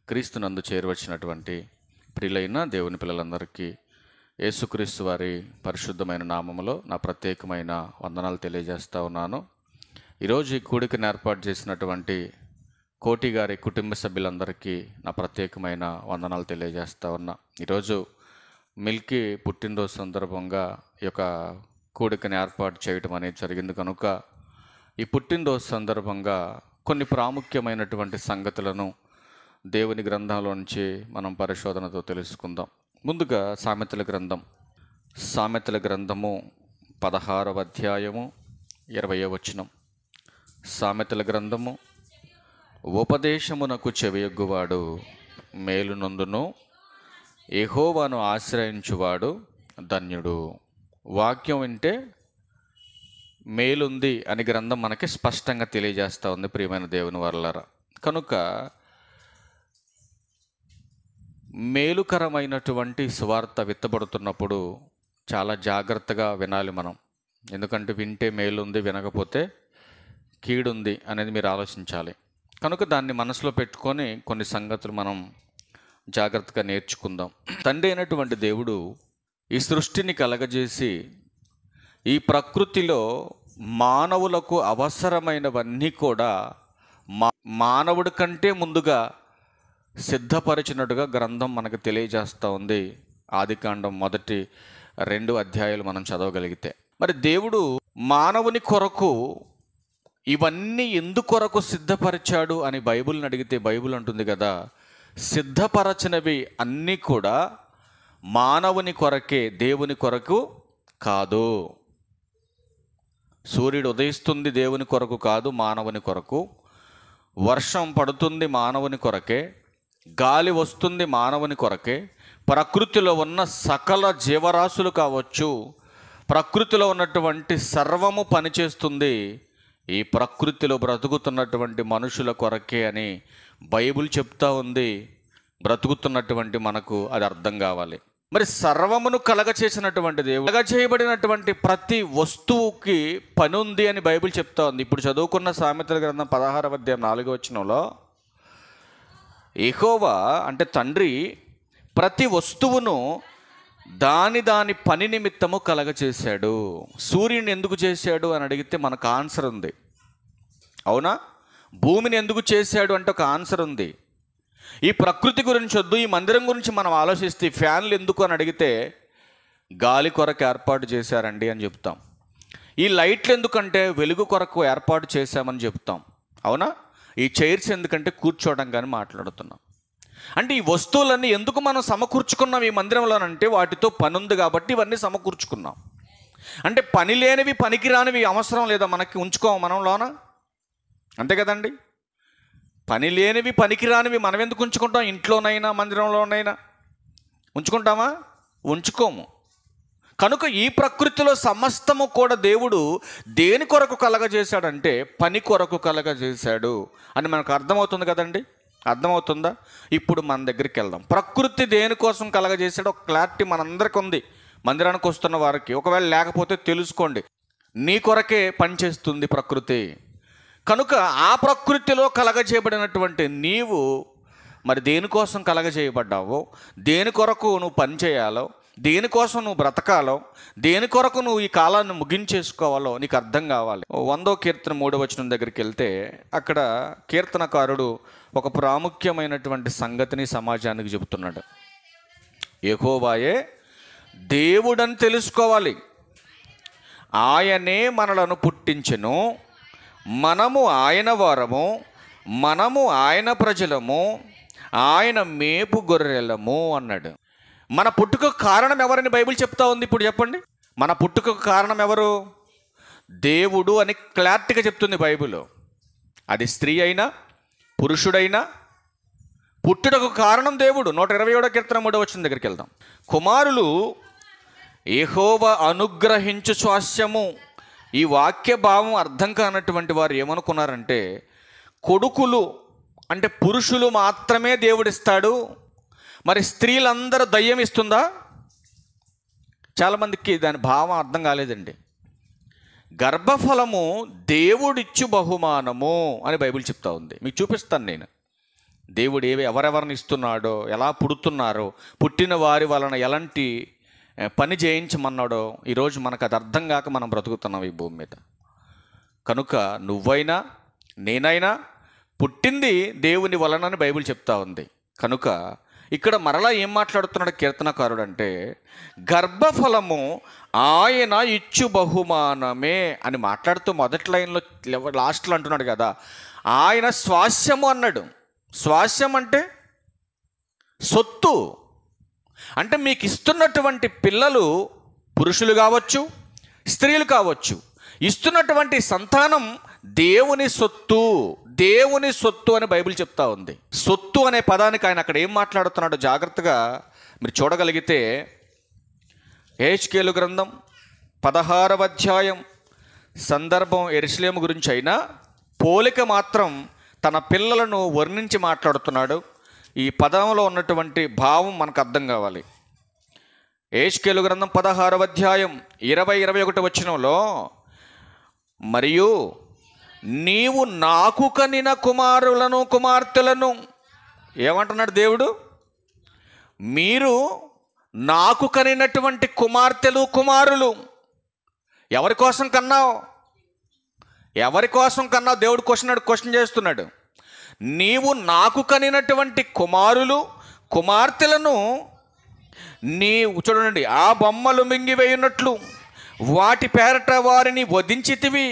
క్రీస్తునందు చేరువచ్చినటువంటి ప్రియులైన దేవుని పిల్లలందరికీ యేసుక్రీస్తు వారి పరిశుద్ధమైన నామములో నా ప్రత్యేకమైన వందనాలు తెలియజేస్తా ఉన్నాను. ఈరోజు ఈ కూడికను ఏర్పాటు చేసినటువంటి కోటి గారి కుటుంబ సభ్యులందరికీ నా ప్రత్యేకమైన వందనాలు తెలియజేస్తా ఉన్నా. ఈరోజు మిల్కీ పుట్టినరోజు సందర్భంగా ఈ యొక్క కూడికను ఏర్పాటు చేయడం అనేది జరిగింది కనుక ఈ పుట్టినరోజు సందర్భంగా కొన్ని ప్రాముఖ్యమైనటువంటి సంగతులను దేవుని గ్రంథంలో నుంచి మనం పరిశోధనతో తెలుసుకుందాం. ముందుగా సామెతల గ్రంథము 16వ అధ్యాయము 20వ వచనం. సామెతల గ్రంథము, ఉపదేశమునకు చెవియొగ్గువాడు మేలునందును, యెహోవాను ఆశ్రయించువాడు ధన్యుడు. వాక్యం వింటే మేలుంది అని గ్రంథం మనకి స్పష్టంగా తెలియజేస్తూ ఉంది. ప్రియమైన దేవుని వారలారా, కనుక మేలుకరమైనటువంటి సువార్త విత్తబడుతున్నప్పుడు చాలా జాగ్రత్తగా వినాలి మనం. ఎందుకంటే వింటే మేలుంది, వినకపోతే కీడుంది అనేది మీరు ఆలోచించాలి. కనుక దాన్ని మనసులో పెట్టుకొని కొన్ని సంగతులు మనం జాగ్రత్తగా నేర్చుకుందాం. తండ్రి అయినటువంటి దేవుడు ఈ సృష్టిని కలగజేసి ఈ ప్రకృతిలో మానవులకు అవసరమైనవన్నీ కూడా మానవుడి కంటే ముందుగా సిద్ధపరిచినట్టుగా గ్రంథం మనకు తెలియజేస్తూ ఉంది. ఆదికాండం 1-2 అధ్యాయాలు మనం చదవగలిగితే, మరి దేవుడు మానవుని కొరకు ఇవన్నీ ఎందుకొరకు సిద్ధపరిచాడు అని బైబిల్ని అడిగితే బైబిల్ అంటుంది కదా, సిద్ధపరచినవి అన్నీ కూడా మానవుని కొరకే, దేవుని కొరకు కాదు. సూర్యుడు ఉదయిస్తుంది దేవుని కొరకు కాదు, మానవుని కొరకు. వర్షం పడుతుంది మానవుని కొరకే. గాలి వస్తుంది మానవుని కొరకే. ప్రకృతిలో ఉన్న సకల జీవరాశులు కావచ్చు, ప్రకృతిలో ఉన్నటువంటి సర్వము పనిచేస్తుంది ఈ ప్రకృతిలో బ్రతుకుతున్నటువంటి మనుషుల కొరకే అని బైబిల్ చెప్తా ఉంది. బ్రతుకుతున్నటువంటి మనకు అది అర్థం కావాలి. మరి సర్వమును కలగచేసినటువంటి దేవుడు, కలగచేయబడినటువంటి ప్రతి వస్తువుకి పని ఉంది అని బైబిల్ చెప్తా ఉంది. ఇప్పుడు చదువుకున్న సామెతల గ్రంథం 16వ అధ్యాయం 4వ వచనంలో యెహోవా అంటే తండ్రి ప్రతి వస్తువును దాని పని నిమిత్తము కలగచేశాడు. సూర్యుని ఎందుకు చేశాడు అని అడిగితే మనకు ఆన్సర్ ఉంది, అవునా? భూమిని ఎందుకు చేశాడు అంటే ఒక ఆన్సర్ ఉంది. ఈ ప్రకృతి గురించి వద్దు, ఈ మందిరం గురించి మనం ఆలోచిస్తే ఫ్యాన్లు ఎందుకు అని అడిగితే గాలి కొరకు ఏర్పాటు చేశారండి అని చెప్తాం. ఈ లైట్లు ఎందుకంటే వెలుగు కొరకు ఏర్పాటు చేశామని చెప్తాం, అవునా? ఈ చైర్స్ ఎందుకంటే కూర్చోవడం కానీ మాట్లాడుతున్నాం. అంటే ఈ వస్తువులన్నీ ఎందుకు మనం సమకూర్చుకున్నాం ఈ మందిరంలోనంటే వాటితో పని ఉంది కాబట్టి ఇవన్నీ సమకూర్చుకున్నాం. అంటే పని లేనివి, పనికిరానివి అవసరం లేదా మనకి, ఉంచుకోము మనంలోన, అంతే కదండి? పని లేనివి, పనికిరానివి మనం ఎందుకు ఉంచుకుంటాం? ఇంట్లోనైనా మందిరంలోనైనా ఉంచుకుంటామా? ఉంచుకోము. కనుక ఈ ప్రకృతిలో సమస్తము కూడా దేవుడు దేని కొరకు కలగజేశాడంటే పని కొరకు కలగజేశాడు అని మనకు అర్థమవుతుంది కదండి. అర్థమవుతుందా? ఇప్పుడు మన దగ్గరికి వెళ్దాం. ప్రకృతి దేనికోసం కలగజేశాడో ఒక క్లారిటీ మనందరికీ ఉంది. మందిరానికి వస్తున్న వారికి ఒకవేళ లేకపోతే తెలుసుకోండి. నీ కొరకే పనిచేస్తుంది ప్రకృతి. కనుక ఆ ప్రకృతిలో కలగజేయబడినటువంటి నీవు మరి దేనికోసం కలగజేయబడ్డావో, దేని కొరకు నువ్వు పని చేయాలో, దేనికోసం నువ్వు బ్రతకాలో, దేని కొరకు నువ్వు ఈ కాలాన్ని ముగించేసుకోవాలో నీకు అర్థం కావాలి. 100వ కీర్తన 3వ వచనం దగ్గరికి వెళ్తే అక్కడ కీర్తనకారుడు ఒక ప్రాముఖ్యమైనటువంటి సంగతిని సమాజానికి చెబుతున్నాడు. యెహోవాయే దేవుడని తెలుసుకోవాలి. ఆయనే మనలను పుట్టించెను, మనము ఆయన వారము, మనము ఆయన ప్రజలము, ఆయన మేపు గొర్రెలము అన్నాడు. మన పుట్టుకకు కారణం ఎవరని బైబిల్ చెప్తా ఉంది. ఇప్పుడు చెప్పండి, మన పుట్టుకకు కారణం ఎవరు? దేవుడు అని క్లారిటీగా చెప్తుంది బైబిల్. అది స్త్రీ అయినా పురుషుడైనా పుట్టుటకు కారణం దేవుడు. 127వ కీర్తన 3వ వచనం దగ్గరికి వెళ్దాం. కుమారులు యెహోవా అనుగ్రహించు స్వాస్యము. ఈ వాక్య భావం అర్థం కానటువంటి వారు ఏమనుకున్నారంటే కొడుకులు అంటే పురుషులు మాత్రమే దేవుడిస్తాడు, మరి స్త్రీలందరూ దయ్యం ఇస్తుందా? చాలామందికి దాని భావం అర్థం కాలేదండి. గర్భఫలము దేవుడిచ్చు బహుమానము అని బైబిల్ చెప్తా ఉంది. మీకు చూపిస్తాను నేను. దేవుడు ఎవరెవరిని ఇస్తున్నాడో, ఎలా పుడుతున్నారో, పుట్టిన వారి వలన ఎలాంటి పని చేయించమన్నాడో ఈరోజు మనకు అది అర్థం కాక మనం బ్రతుకుతున్నాం ఈ భూమి మీద. కనుక నువ్వైనా నేనైనా పుట్టింది దేవుని వలనని బైబిల్ చెప్తా ఉంది. కనుక ఇక్కడ మరలా ఏం మాట్లాడుతున్నాడు కీర్తనకారుడు అంటే, గర్భఫలము ఆయన ఇచ్చు బహుమానమే అని మాట్లాడుతూ మొదటి లైన్లో లాస్ట్లో అంటున్నాడు కదా, ఆయన స్వాస్యము అన్నాడు. స్వాస్యం అంటే సొత్తు. అంటే మీకు ఇస్తున్నటువంటి పిల్లలు పురుషులు కావచ్చు, స్త్రీలు కావచ్చు, ఇస్తున్నటువంటి సంతానం దేవుని సొత్తు, దేవుని సొత్తు అని బైబిల్ చెప్తా ఉంది. సొత్తు అనే పదానికి ఆయన అక్కడ ఏం మాట్లాడుతున్నాడో జాగ్రత్తగా మీరు చూడగలిగితే, యెహెజ్కేలు గ్రంథం 16వ అధ్యాయం సందర్భం యెరూషలేము గురించి అయినా పోలిక మాత్రం తన పిల్లలను వర్ణించి మాట్లాడుతున్నాడు. ఈ పదంలో ఉన్నటువంటి భావం మనకు అర్థం కావాలి. యెహెజ్కేలు గ్రంథం 16వ అధ్యాయం 20-21 వచనంలో, మరియు నీవు నాకు కనిన కుమారులను కుమార్తెలను, ఏమంటున్నాడు దేవుడు, మీరు నాకు కనినటువంటి కుమార్తెలు కుమారులు ఎవరి కోసం కన్నావు? ఎవరి కోసం కన్నావు? దేవుడు క్వశ్చన్ చేస్తున్నాడు. నీవు నాకు కనినటువంటి కుమారులు కుమార్తెలను చూడండి, ఆ బొమ్మలు మింగివేయున్నట్లు వాటి పేరట వారిని వధించితివి,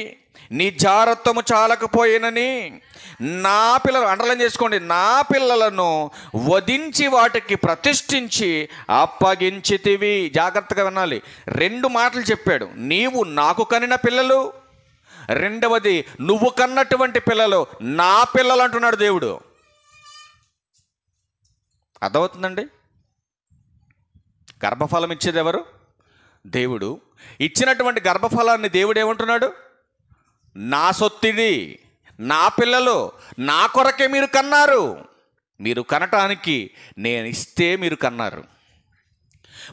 నీ జారత్వము చాలకపోయినని నా పిల్లలు, అండర్లైన్ చేసుకోండి, నా పిల్లలను వధించి వాటికి ప్రతిష్ఠించి అప్పగించితివి. జాగ్రత్తగా వినాలి, 2 మాటలు చెప్పాడు. నీవు నాకు కనిన పిల్లలు, రెండవది నువ్వు కన్నటువంటి పిల్లలు నా పిల్లలు అంటున్నాడు దేవుడు. అర్థమవుతుందండి? గర్భఫలం ఇచ్చేది ఎవరు? దేవుడు. ఇచ్చినటువంటి గర్భఫలాన్ని దేవుడు ఏమంటున్నాడు? నా సొత్తిది, నా పిల్లలు, నా కొరకే మీరు కన్నారు. మీరు కనటానికి నేను ఇస్తే మీరు కన్నారు.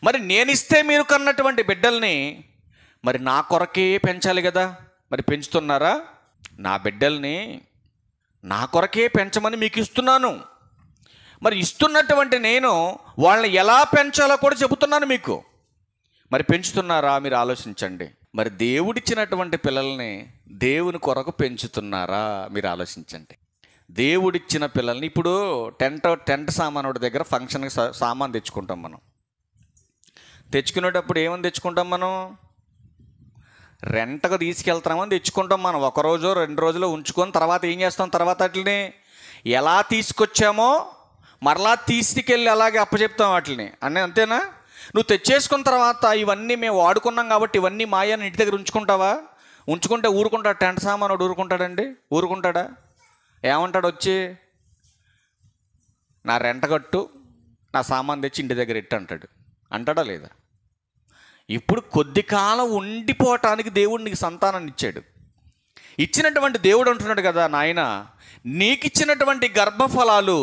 మరి నేనిస్తే మీరు కన్నటువంటి బిడ్డల్ని మరి నా కొరకే పెంచాలి కదా. మరి పెంచుతున్నారా? నా బిడ్డల్ని నా కొరకే పెంచమని మీకు ఇస్తున్నాను. మరి ఇస్తున్నటువంటి నేను వాళ్ళని ఎలా పెంచాలో కూడా చెబుతున్నాను మీకు. మరి పెంచుతున్నారా? మీరు ఆలోచించండి. మరి దేవుడిచ్చినటువంటి పిల్లల్ని దేవుని కొరకు పెంచుతున్నారా? మీరు ఆలోచించండి. దేవుడిచ్చిన పిల్లల్ని, ఇప్పుడు టెంట్ సామాను దగ్గర ఫంక్షన్కి సామాన్ తెచ్చుకుంటాం మనం. తెచ్చుకునేటప్పుడు ఏమని తెచ్చుకుంటాం మనం? రెంటకు తీసుకెళ్తామని తెచ్చుకుంటాం మనం. 1 రోజు 2 రోజులు ఉంచుకొని తర్వాత ఏం చేస్తాం? తర్వాత వాటిని ఎలా తీసుకొచ్చామో మరలా తీసుకెళ్ళి అలాగే అప్పచెప్తాం వాటిని అన్నీ. అంతేనా? నువ్వు తెచ్చేసుకున్న తర్వాత ఇవన్నీ మేము వాడుకున్నాం కాబట్టి ఇవన్నీ మాయని ఇంటి దగ్గర ఉంచుకుంటావా? ఉంచుకుంటే ఊరుకుంటాడు టెంట్ సామాను ఊరుకుంటాడండి? ఊరుకుంటాడా? ఏమంటాడు వచ్చి? నా రెంట కట్టు, నా సామాన్ తెచ్చి ఇంటి దగ్గర ఇట్టు అంటాడు. అంటాడా లేదా? ఇప్పుడు కొద్ది కాలం ఉండిపోవటానికి దేవుడు నీకు సంతానాన్ని ఇచ్చాడు. ఇచ్చినటువంటి దేవుడు అంటున్నాడు కదా, నాయన నీకు ఇచ్చినటువంటి గర్భఫలాలు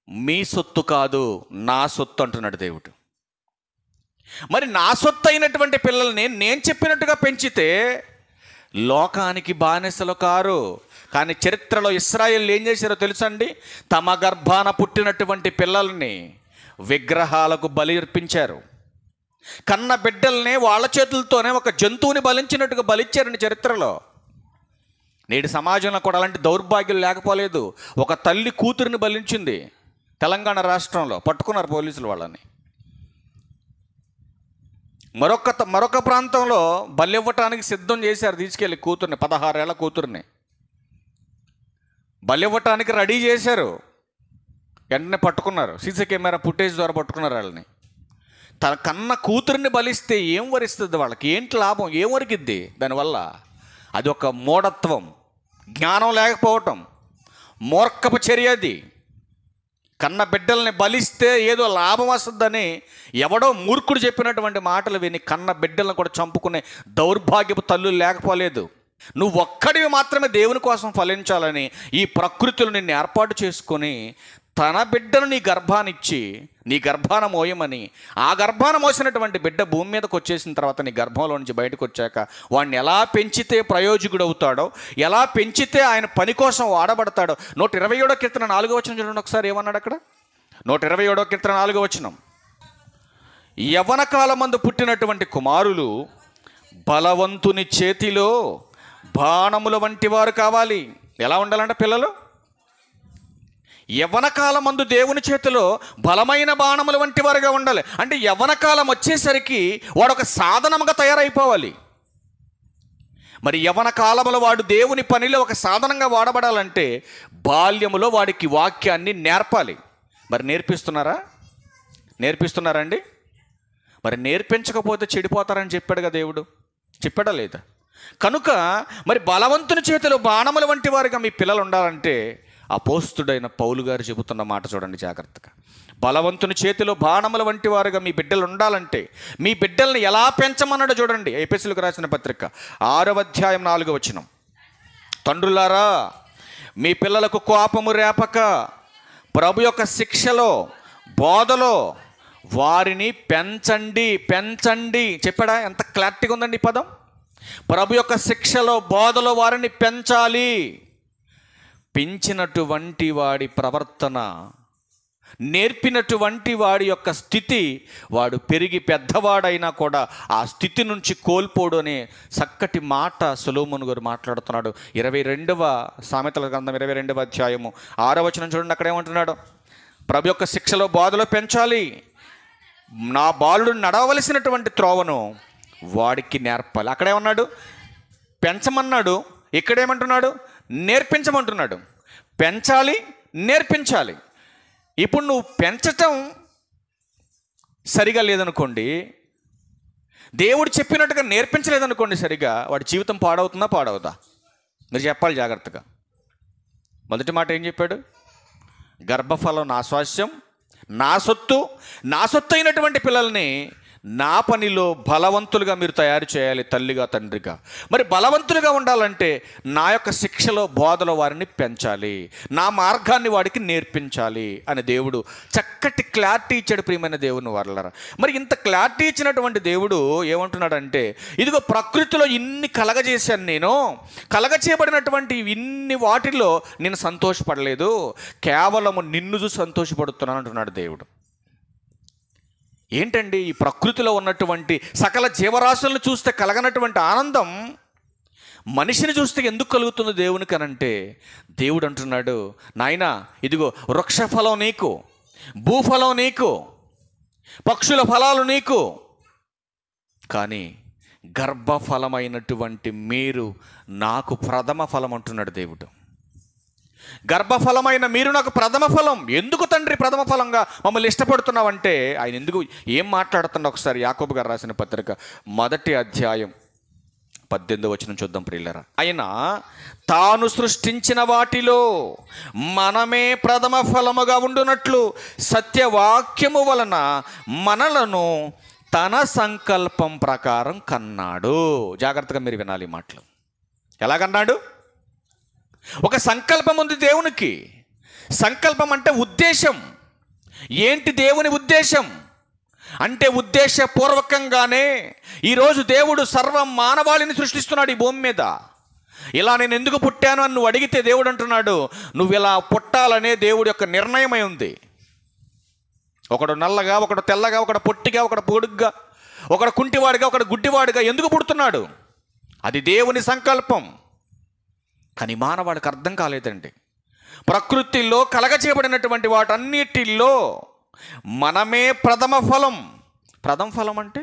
మీ సొత్తు కాదు, నా సొత్తు అంటున్నాడు దేవుడు. మరి నా సొత్తు అయినటువంటి పిల్లల్ని నేను చెప్పినట్టుగా పెంచితే లోకానికి బానిసలు కారు. కానీ చరిత్రలో ఇశ్రాయేలు ఏం చేశారో తెలుసండి? తమ గర్భాన పుట్టినటువంటి పిల్లల్ని విగ్రహాలకు బలి అర్పించారు. కన్న బిడ్డల్ని వాళ్ళ చేతులతోనే ఒక జంతువుని బలించినట్టుగా బలిచ్చారండి చరిత్రలో. నేటి సమాజంలో కూడా అలాంటి దౌర్భాగ్యం లేకపోలేదు. ఒక తల్లి కూతురిని బలించింది తెలంగాణ రాష్ట్రంలో, పట్టుకున్నారు పోలీసులు వాళ్ళని. మరొక ప్రాంతంలో బలి ఇవ్వటానికి సిద్ధం చేశారు, తీసుకెళ్ళి కూతుర్ని, 16 ఏళ్ల కూతుర్ని బలి ఇవ్వటానికి రెడీ చేశారు. వెంటనే పట్టుకున్నారు, సీసీ కెమెరా ఫుటేజ్ ద్వారా పట్టుకున్నారు వాళ్ళని. తన కన్న కూతురిని బలిస్తే ఏం వరిస్తుంది వాళ్ళకి? ఏంటి లాభం? ఏం వరికిద్ది దానివల్ల? అది ఒక మూఢత్వం, జ్ఞానం లేకపోవటం, మూర్ఖపు చర్య అది. కన్న బిడ్డల్ని బలిస్తే ఏదో లాభం వస్తుందని ఎవడో మూర్ఖుడు చెప్పినటువంటి మాటలు విని కన్న బిడ్డలను కూడా చంపుకునే దౌర్భాగ్యపు తల్లులు లేకపోలేదు. నువ్వు ఒక్కడివి మాత్రమే దేవుని కోసం ఫలించాలని ఈ ప్రకృతిలో నిన్ను ఏర్పాటు చేసుకొని తన బిడ్డను నీ గర్భానిచ్చి నీ గర్భాన మోయమని, ఆ గర్భాన మోసినటువంటి బిడ్డ భూమి మీదకి వచ్చేసిన తర్వాత నీ గర్భంలో నుంచి బయటకు వచ్చాక వాడిని ఎలా పెంచితే ప్రయోజకుడు అవుతాడో, ఎలా పెంచితే ఆయన పని కోసం వాడబడతాడో. 127వ కీర్తన 4వ వచనం చూడండి ఒకసారి ఏమన్నాడు అక్కడ. 127వ కీర్తన 4వ వచనం, యవ్వన కాలమందు పుట్టినటువంటి కుమారులు బలవంతుని చేతిలో బాణముల వంటి వారు కావాలి. ఎలా ఉండాలంట పిల్లలు? యవ్వన కాలమందు దేవుని చేతిలో బలమైన బాణముల వంటి వారుగా ఉండాలి. అంటే యవ్వన కాలం వచ్చేసరికి వాడు ఒక సాధనముగా తయారైపోవాలి. మరి యవ్వన కాలంలో వాడు దేవుని పనిలో ఒక సాధనంగా వాడబడాలంటే బాల్యములో వాడికి వాక్యాన్ని నేర్పాలి. మరి నేర్పిస్తున్నారండి? మరి నేర్పించకపోతే చెడిపోతారని చెప్పాడు కదా దేవుడు, చెప్పాడా లేదా? కనుక మరి బలవంతుని చేతిలో బాణముల వంటి వారుగా మీ పిల్లలు ఉండాలంటే అపోస్తుడైన పౌలు గారు చెబుతున్న మాట చూడండి జాగ్రత్తగా. బలవంతుని చేతిలో బాణముల వంటి వారుగా మీ బిడ్డలు ఉండాలంటే మీ బిడ్డల్ని ఎలా పెంచమన్నాడో చూడండి. ఎఫెసీయులకు రాసిన పత్రిక 6వ అధ్యాయం 4వ వచనం, తండ్రులారా మీ పిల్లలకు కోపము రేపక ప్రభు యొక్క శిక్షలో బోధలో వారిని పెంచండి. చెప్పాడా? ఎంత క్లారిటీగా ఉందండి ఈ పదం. ప్రభు యొక్క శిక్షలో బోధలో వారిని పెంచాలి. పెంచినటువంటి వాడి ప్రవర్తన, నేర్పినటువంటి వాడి యొక్క స్థితి, వాడు పెరిగి పెద్దవాడైనా కూడా ఆ స్థితి నుంచి కోల్పోడు అనే చక్కటి మాట సొలొమోను గారు మాట్లాడుతున్నాడు. 22వ సామెతల గ్రంథం 22వ అధ్యాయము 6వ వచనం చూడండి. అక్కడ ఏమంటున్నాడు? ప్రభు యొక్క శిక్షలో బోధలో పెంచాలి, నా బాలుడు నడవలసినటువంటి త్రోవను వాడికి నేర్పాలి. అక్కడేమన్నాడు? పెంచమన్నాడు. ఇక్కడేమంటున్నాడు? నేర్పించమంటున్నాడు. పెంచాలి, నేర్పించాలి. ఇప్పుడు నువ్వు పెంచటం సరిగా లేదనుకోండి, దేవుడు చెప్పినట్టుగా నేర్పించలేదనుకోండి సరిగా, వాడి జీవితం పాడవుదా? మీరు చెప్పాలి జాగ్రత్తగా. మొదటి మాట ఏం చెప్పాడు? గర్భఫలం నా స్వాస్యం, నా సొత్తు అయినటువంటి పిల్లల్ని నా పనిలో బలవంతులుగా మీరు తయారు చేయాలి, తల్లిగా తండ్రిగా. మరి బలవంతులుగా ఉండాలంటే నా యొక్క శిక్షలో బోధలో వారిని పెంచాలి, నా మార్గాన్ని వాడికి నేర్పించాలి అని దేవుడు చక్కటి క్లారిటీ ఇచ్చాడు. ప్రియమైన దేవుని వారలారా, మరి ఇంత క్లారిటీ ఇచ్చినటువంటి దేవుడు ఏమంటున్నాడంటే, ఇదిగో ప్రకృతిలో ఇన్ని కలగజేశాను, నేను కలగచేయబడినటువంటి ఇన్ని వాటిల్లో నేను సంతోషపడలేదు, కేవలము నిన్ను చూసి సంతోషపడుతున్నాను అంటున్నాడు దేవుడు. ఏంటండి ఈ ప్రకృతిలో ఉన్నటువంటి సకల జీవరాశులను చూస్తే కలగనటువంటి ఆనందం మనిషిని చూస్తే ఎందుకు కలుగుతుంది దేవునికి అనంటే, దేవుడు అంటున్నాడు, నాయనా ఇదిగో వృక్షఫలం నీకు, భూఫలం నీకు, పక్షుల ఫలాలు నీకు, కానీ గర్భఫలమైనటువంటి మీరు నాకు ప్రథమ ఫలం అంటున్నాడు దేవుడు. గర్భఫలమైన మీరు నాకు ప్రథమ ఫలం. ఎందుకు తండ్రి ప్రథమ ఫలంగా మమ్మల్ని ఇష్టపడుతున్నావంటే, ఆయన ఎందుకు ఏం మాట్లాడుతున్నా ఒకసారి యాకోబు గారు రాసిన పత్రిక 1వ అధ్యాయం 18వ వచనం చూద్దాం ప్రియులారా. ఆయన తాను సృష్టించిన వాటిలో మనమే ప్రథమ ఫలముగా ఉండునట్లు సత్యవాక్యము వలన మనలను తన సంకల్పం ప్రకారం కన్నాడు. జాగ్రత్తగా మీరు వినాలి ఈ మాటలు. ఎలాగన్నాడు? ఒక సంకల్పం ఉంది దేవునికి. సంకల్పం అంటే ఉద్దేశం. ఏంటి దేవుని ఉద్దేశం అంటే, ఉద్దేశపూర్వకంగానే ఈరోజు దేవుడు సర్వ మానవాళిని సృష్టిస్తున్నాడు ఈ భూమి మీద. ఇలా నేను ఎందుకు పుట్టాను అని నువ్వు అడిగితే దేవుడు అంటున్నాడు, నువ్వు ఇలా పుట్టాలనే దేవుడి యొక్క నిర్ణయమై ఉంది. ఒకడు నల్లగా, ఒకడు తెల్లగా, ఒకడు పొట్టిగా, ఒకడు పొడుగ్గా, ఒకడు కుంటివాడిగా, ఒకడు గుడ్డివాడిగా ఎందుకు పుడుతున్నాడు? అది దేవుని సంకల్పం. కానీ మానవాడికి అర్థం కాలేదండి. ప్రకృతిలో కలగచేయబడినటువంటి వాటన్నిటిలో మనమే ప్రథమ ఫలం. ప్రథమ ఫలం అంటే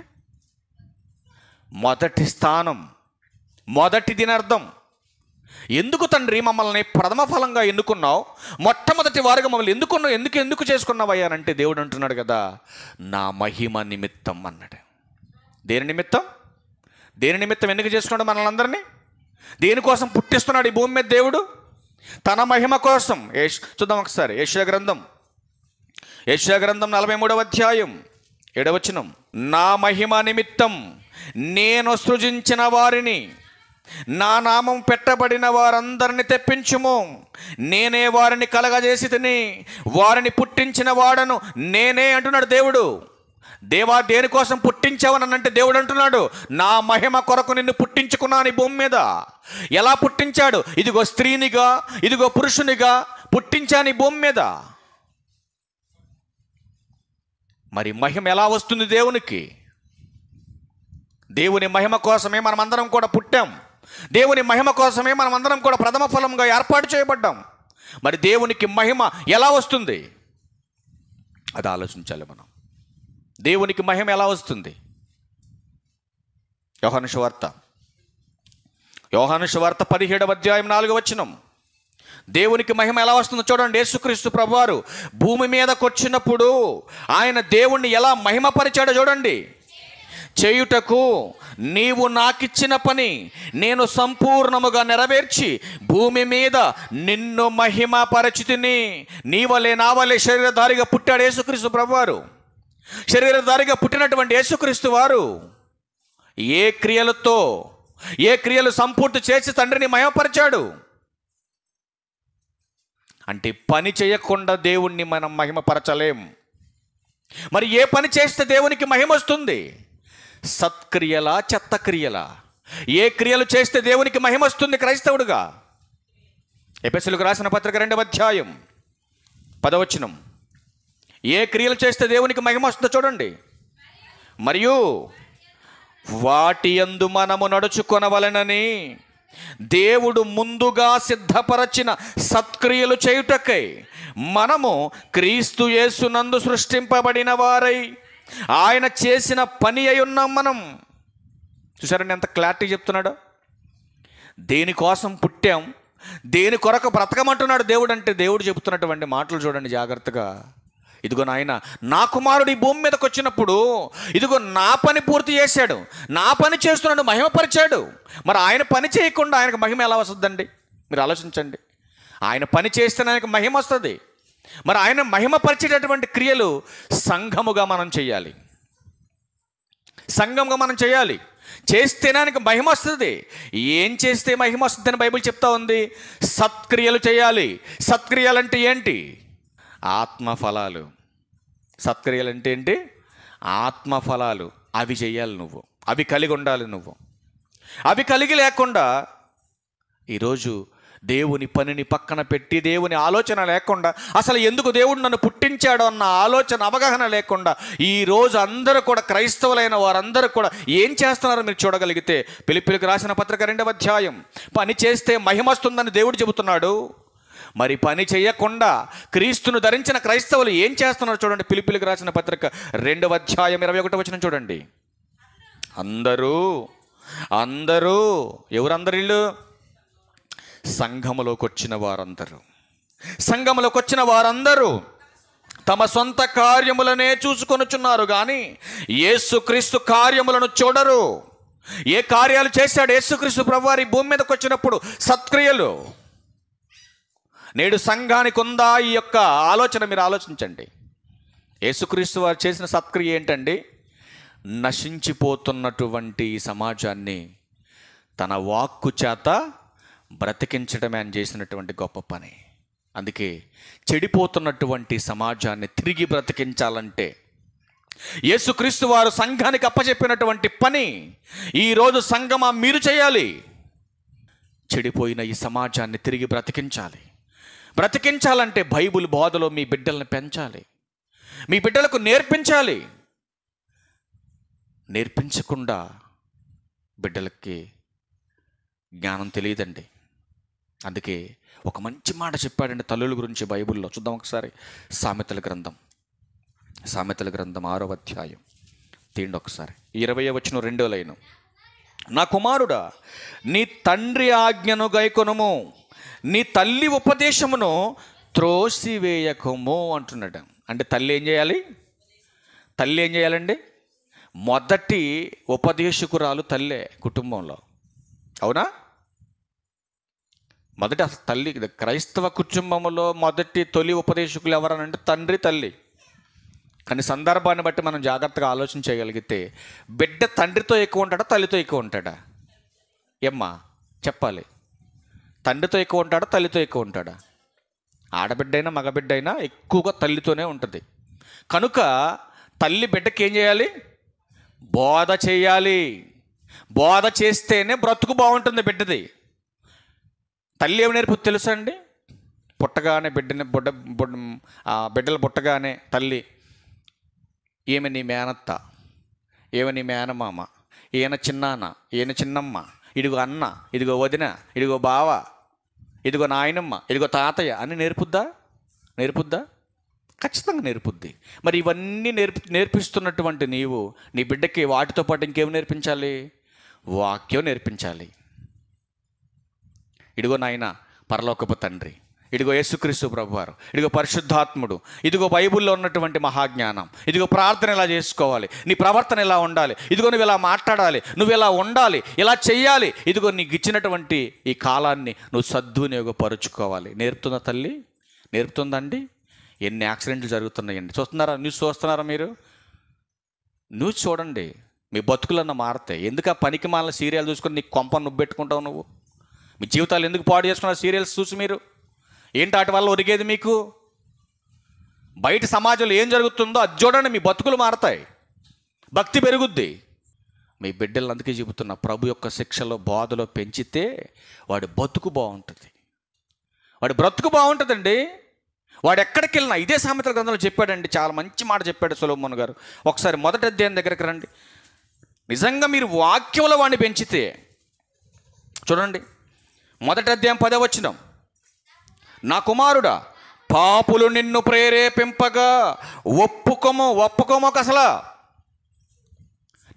మొదటి స్థానం, మొదటిది అని అర్థం. ఎందుకు తండ్రి మమ్మల్ని ప్రథమ ఫలంగా ఎన్నుకున్నావు, మొట్టమొదటి వారుగా మమ్మల్ని ఎందుకు చేసుకున్నావు అంటే, దేవుడు అంటున్నాడు కదా, నా మహిమ నిమిత్తం అన్నాడు. దేని నిమిత్తం ఎందుకు చేసుకున్నాడు మనల్ని అందరినీ? దేనికోసం పుట్టిస్తున్నాడు ఈ భూమి మీద దేవుడు? తన మహిమ కోసం. చూద్దాం ఒకసారి యెషయా గ్రంథం 43వ అధ్యాయం 7వ వచనం, నా మహిమ నిమిత్తం నేను సృజించిన వారిని నా నామం పెట్టబడిన వారందరిని తెప్పించుము, నేనే వారిని కలగజేసి తిని వారిని పుట్టించిన వాడను నేనే అంటున్నాడు దేవుడు. దేవా దేనికోసం పుట్టించావని అంటే దేవుడు అంటున్నాడు, నా మహిమ కొరకు నిన్ను పుట్టించుకున్నాను ఈ భూమి మీద. ఎలా పుట్టించాడు? ఇదిగో స్త్రీనిగా, ఇదిగో పురుషునిగా పుట్టించాను ఈ భూమి మీద. మరి మహిమ ఎలా వస్తుంది దేవునికి? దేవుని మహిమ కోసమే మనమందరం కూడా పుట్టాం. దేవుని మహిమ కోసమే మనమందరం కూడా ప్రథమ ఫలంగా ఏర్పాటు చేయబడ్డాం. మరి దేవునికి మహిమ ఎలా వస్తుంది? అది ఆలోచించాలి మనం. దేవునికి మహిమ ఎలా వస్తుంది? యోహాను సువార్త 17వ అధ్యాయం 4వ వచనం. దేవునికి మహిమ ఎలా వస్తుందో చూడండి. యేసుక్రీస్తు ప్రభువారు భూమి మీదకి వచ్చినప్పుడు ఆయన దేవుణ్ణి ఎలా మహిమపరిచాడో చూడండి. చేయుటకు నీవు నాకిచ్చిన పని నేను సంపూర్ణముగా నెరవేర్చి భూమి మీద నిన్ను మహిమపరచితిని. నీవలే నావలే శరీరధారిగా పుట్టాడు యేసుక్రీస్తు ప్రభువారు. శరీరధారిగా పుట్టినటువంటి యేసుక్రీస్తు వారు ఏ క్రియలు సంపూర్తి చేసి తండ్రిని మహిమపరిచాడు అంటే పని చేయకుండా దేవుణ్ణి మనం మహిమపరచలేం. మరి ఏ పని చేస్తే దేవునికి మహిమ వస్తుంది? సత్క్రియలా చెత్త క్రియలా? ఏ క్రియలు చేస్తే దేవునికి మహిమ వస్తుంది క్రైస్తవుడుగా? ఎఫెసీయులకు రాసిన పత్రిక 2వ అధ్యాయం 10వ వచనం. ఏ క్రియలు చేస్తే దేవునికి మహిమ వస్తుందో చూడండి. మరియు వాటి యందు మనము నడుచుకొనవలెనని దేవుడు ముందుగా సిద్ధపరచిన సత్క్రియలు చేయుటకై మనము క్రీస్తు యేసునందు సృష్టింపబడిన వారై ఆయన చేసిన పని అయి ఉన్నాం మనం. చూసారండి ఎంత క్లారిటీ చెప్తున్నాడో. దేనికోసం పుట్టాం, దేని కొరకు బ్రతకమంటున్నాడు దేవుడు అంటే దేవుడు చెబుతున్నటువంటి మాటలు చూడండి జాగ్రత్తగా. ఇదిగో నాయన, నా కుమారుడు ఈ భూమి మీదకి వచ్చినప్పుడు ఇదిగో నా పని పూర్తి చేశాడు, నా పని చేస్తున్నాడు, మహిమపరిచాడు. మరి ఆయన పని చేయకుండా ఆయనకు మహిమ ఎలా వస్తుందండి? మీరు ఆలోచించండి. ఆయన పని చేస్తేనే ఆయనకు మహిమ వస్తుంది. మరి ఆయన మహిమపరిచేటటువంటి క్రియలు సంఘముగా మనం చేయాలి. సంఘంగా మనం చేయాలి. చేస్తేనే ఆయనకు మహిమ వస్తుంది. ఏం చేస్తే మహిమ వస్తుందని బైబిల్ చెప్తా ఉంది? సత్క్రియలు చేయాలి. సత్క్రియలు అంటే ఏంటి? ఆత్మఫలాలు. సత్క్రియలు అంటే ఏంటి? ఆత్మఫలాలు. అవి చేయాలి నువ్వు, అవి కలిగి ఉండాలి నువ్వు. అవి కలిగి లేకుండా ఈరోజు దేవుని పనిని పక్కన పెట్టి, దేవుని ఆలోచన లేకుండా, అసలు ఎందుకు దేవుడు నన్ను పుట్టించాడో అన్న ఆలోచన అవగాహన లేకుండా ఈరోజు అందరూ కూడా, క్రైస్తవులైన వారందరూ కూడా ఏం చేస్తున్నారో మీరు చూడగలిగితే, ఫిలిప్పీయులకు రాసిన పత్రిక 2వ అధ్యాయం. పని చేస్తే మహిమ వస్తుందని దేవుడు చెబుతున్నాడు. మరి పని చేయకుండా క్రీస్తును ధరించిన క్రైస్తవులు ఏం చేస్తున్నారు చూడండి. ఫిలిప్పీయులకు రాసిన పత్రిక 2వ అధ్యాయం 21వ వచనం చూడండి. అందరూ ఎవరందరూ? వీళ్ళు సంఘములోకి వచ్చిన వారందరూ తమ సొంత కార్యములనే చూసుకొనుచున్నారు కానీ యేసుక్రీస్తు కార్యములను చూడరు. ఏ కార్యాలు చేశాడు యేసుక్రీస్తు ప్రభువారు ఈ భూమి మీదకి వచ్చినప్పుడు? సత్క్రియలు. నేడు సంఘానికి ఉందా ఈ యొక్క ఆలోచన? మీరు ఆలోచించండి. యేసుక్రీస్తు వారు చేసిన సత్క్రియ ఏంటండి? నశించిపోతున్నటువంటి ఈ సమాజాన్ని తన వాక్కు చేత బ్రతికించడమే ఆయన చేసినటువంటి గొప్ప పని. అందుకే చెడిపోతున్నటువంటి సమాజాన్ని తిరిగి బ్రతికించాలంటే యేసుక్రీస్తు వారు సంఘానికి అప్పచెప్పినటువంటి పని ఈరోజు సంఘమా మీరు చేయాలి. చెడిపోయిన ఈ సమాజాన్ని తిరిగి బ్రతికించాలంటే బైబిల్ బోధలో మీ బిడ్డలను పెంచాలి, మీ బిడ్డలకు నేర్పించాలి. నేర్పించకుండా బిడ్డలకి జ్ఞానం తెలియదండి. అందుకే ఒక మంచి మాట చెప్పాడండి తల్లుల గురించి బైబిల్లో. చూద్దాం ఒకసారి. సామెతల గ్రంథం 6వ అధ్యాయం తీయండి ఒకసారి. 20వ వచనం 2వ లైను. నా కుమారుడా, నీ తండ్రి ఆజ్ఞను గైకొనుము, నీ తల్లి ఉపదేశమును త్రోసివేయకము అంటున్నాడు. అంటే తల్లి ఏం చేయాలండి? మొదటి ఉపదేశకురాలు తల్లే కుటుంబంలో. అవునా? మొదటి అసలు తల్లి, క్రైస్తవ కుటుంబంలో తొలి ఉపదేశకులు ఎవరనంటే తండ్రి, తల్లి. కానీ సందర్భాన్ని బట్టి మనం జాగ్రత్తగా ఆలోచన చేయగలిగితే బిడ్డ తండ్రితో ఎక్కువ ఉంటాడా, తల్లితో ఎక్కువ ఉంటాడా? ఏమ్మా చెప్పాలి. తండ్రితో ఎక్కువ ఉంటాడా, తల్లితో ఎక్కువ ఉంటాడా? ఆడబిడ్డైనా మగబిడ్డైనా ఎక్కువగా తల్లితోనే ఉంటుంది. కనుక తల్లి బిడ్డకి ఏం చేయాలి? బోధ చేయాలి. బోధ చేస్తేనే బ్రతుకు బాగుంటుంది బిడ్డది. తల్లి ఏమి నేర్పుతుంది తెలుసా అండి? పుట్టగానే బిడ్డలు పుట్టగానే తల్లి, ఈమె నీ మేనత్త, ఈమె నీ మేనమామ, ఈయన చిన్నాన్న, ఈయన చిన్నమ్మ, ఇదిగో అన్న, ఇదిగో వదిన, ఇదిగో బావ, ఇదిగో నాయనమ్మ, ఇదిగో తాతయ్య అని నేర్పుద్దా? ఖచ్చితంగా నేర్పుద్ది. మరి ఇవన్నీ నేర్పిస్తున్నటువంటి నీవు నీ బిడ్డకి వాటితో పాటు ఇంకేం నేర్పించాలి? వాక్యం నేర్పించాలి. ఇదిగో నాయన పరలోకపు తండ్రి, ఇదిగో యేసుక్రీస్తు ప్రభువారు, ఇదిగో పరిశుద్ధాత్ముడు, ఇదిగో బైబిల్లో ఉన్నటువంటి మహాజ్ఞానం, ఇదిగో ప్రార్థన ఎలా చేసుకోవాలి, నీ ప్రవర్తన ఎలా ఉండాలి, ఇదిగో నువ్వు ఇలా మాట్లాడాలి, నువ్వు ఇలా ఉండాలి, ఇలా చెయ్యాలి, ఇదిగో నీకు ఇచ్చినటువంటి ఈ కాలాన్ని నువ్వు సద్వినియోగపరుచుకోవాలి. నేర్పుతుందా తల్లి? నేర్పుతుందండి? ఎన్ని యాక్సిడెంట్లు జరుగుతున్నాయండి, చూస్తున్నారా? న్యూస్ చూస్తున్నారా మీరు? న్యూస్ చూడండి, మీ బతుకులన్న మారితే. ఎందుకు ఆ పనికి మాలిన సీరియల్ చూసుకొని నీకు కొంప నువ్వు పెట్టుకుంటావు? నువ్వు మీ జీవితాలు ఎందుకు పాడు చేసుకున్న సీరియల్స్ చూసి? మీరు ఏంటి వాటి వల్ల ఒరిగేది? మీకు బయట సమాజంలో ఏం జరుగుతుందో అది చూడండి, మీ బతుకులు మారతాయి, భక్తి పెరుగుద్ది. మీ బిడ్డలు అందుకే చెబుతున్నా, ప్రభు యొక్క శిక్షలో బోధలో పెంచితే వాడి బతుకు బాగుంటుంది, వాడి బ్రతుకు బాగుంటుందండి. వాడు ఎక్కడికి వెళ్ళినా ఇదే సామెతల గ్రంథంలో చెప్పాడండి, చాలా మంచి మాట చెప్పాడు సొలొమోను గారు. ఒకసారి 1వ అధ్యాయం దగ్గరికి రండి. నిజంగా మీరు వాక్యంలో వాడిని పెంచితే చూడండి, 1వ అధ్యాయం 10వ వచనం, నా కుమారుడా పాపులు నిన్ను ప్రేరేపింపగా ఒప్పుకోమోక. అసలు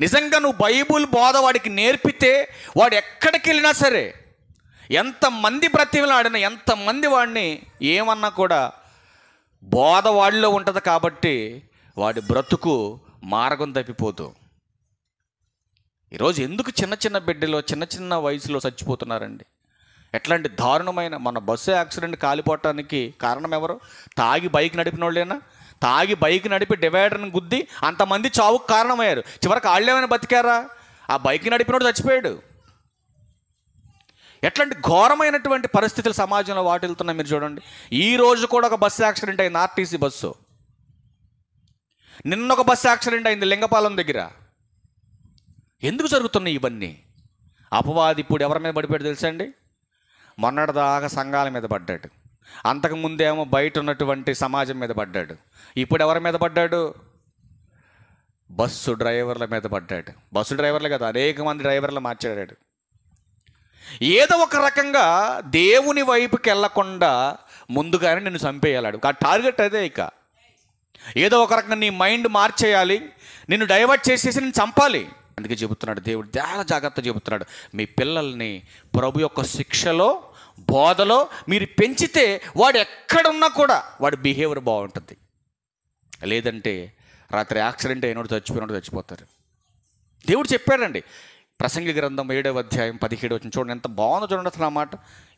నిజంగా నువ్వు బైబుల్ బోధ వాడికి నేర్పితే వాడు ఎక్కడికి వెళ్ళినా సరే, ఎంతమంది బ్రతిమలాడినా, ఎంతమంది వాడిని ఏమన్నా కూడా బోధ వాడిలో ఉంటుంది కాబట్టి వాడి బ్రతుకు మార్గం తప్పిపోదు. ఈరోజు ఎందుకు చిన్న బిడ్డలో చిన్న వయసులో చచ్చిపోతున్నారండి? ఎట్లాంటి దారుణమైన, మన బస్సు యాక్సిడెంట్ కాలిపోవటానికి కారణం ఎవరు? తాగి బైక్ నడిపిన వాళ్ళేనా? తాగి బైక్ నడిపి డివైడర్ని గుద్ది అంతమంది చావుకు కారణమయ్యారు. చివరికి వాళ్ళేమైనా బతికారా? ఆ బైక్ నడిపినోడు చచ్చిపోయాడు. ఎట్లాంటి ఘోరమైనటువంటి పరిస్థితులు సమాజంలో వాటిల్తున్నాయి మీరు చూడండి. ఈ రోజు కూడా ఒక బస్సు యాక్సిడెంట్ అయింది, ఆర్టీసీ బస్సు. నిన్న ఒక బస్సు యాక్సిడెంట్ అయింది లింగపాలెం దగ్గర. ఎందుకు జరుగుతున్నాయి ఇవన్నీ? అపవాది ఇప్పుడు ఎవరి మీద పడిపోయాడు తెలుసా అండి? మొన్నటిదాకా సంఘాల మీద పడ్డాడు, అంతకుముందేమో బయట ఉన్నటువంటి సమాజం మీద పడ్డాడు, ఇప్పుడు ఎవరి మీద పడ్డాడు? బస్సు డ్రైవర్ల మీద పడ్డాడు. బస్సు డ్రైవర్లే కదా, అనేక మంది డ్రైవర్లు మార్చాడు. ఏదో ఒక రకంగా దేవుని వైపుకి వెళ్లకుండా ముందుగానే నిన్ను చంపేయాలాడు. ఆ టార్గెట్ అదే. ఇక ఏదో ఒక రకంగా నీ మైండ్ మార్చేయాలి, నిన్ను డైవర్ట్ చేసేసి నిన్ను చంపాలి. అందుకే చెబుతున్నాడు దేవుడు, చాలా జాగ్రత్త చెబుతున్నాడు, మీ పిల్లల్ని ప్రభు యొక్క శిక్షలో బోధలో మీరు పెంచితే వాడు ఎక్కడున్నా కూడా వాడి బిహేవియర్ బాగుంటుంది. లేదంటే రాత్రి యాక్సిడెంట్ అయినోడు చచ్చిపోతారు. దేవుడు చెప్పాడండి ప్రసంగి గ్రంథం 7వ అధ్యాయం 17వ వచనం చూడండి, ఎంత బాగుందో చూడండి. అసలు ఆ మాట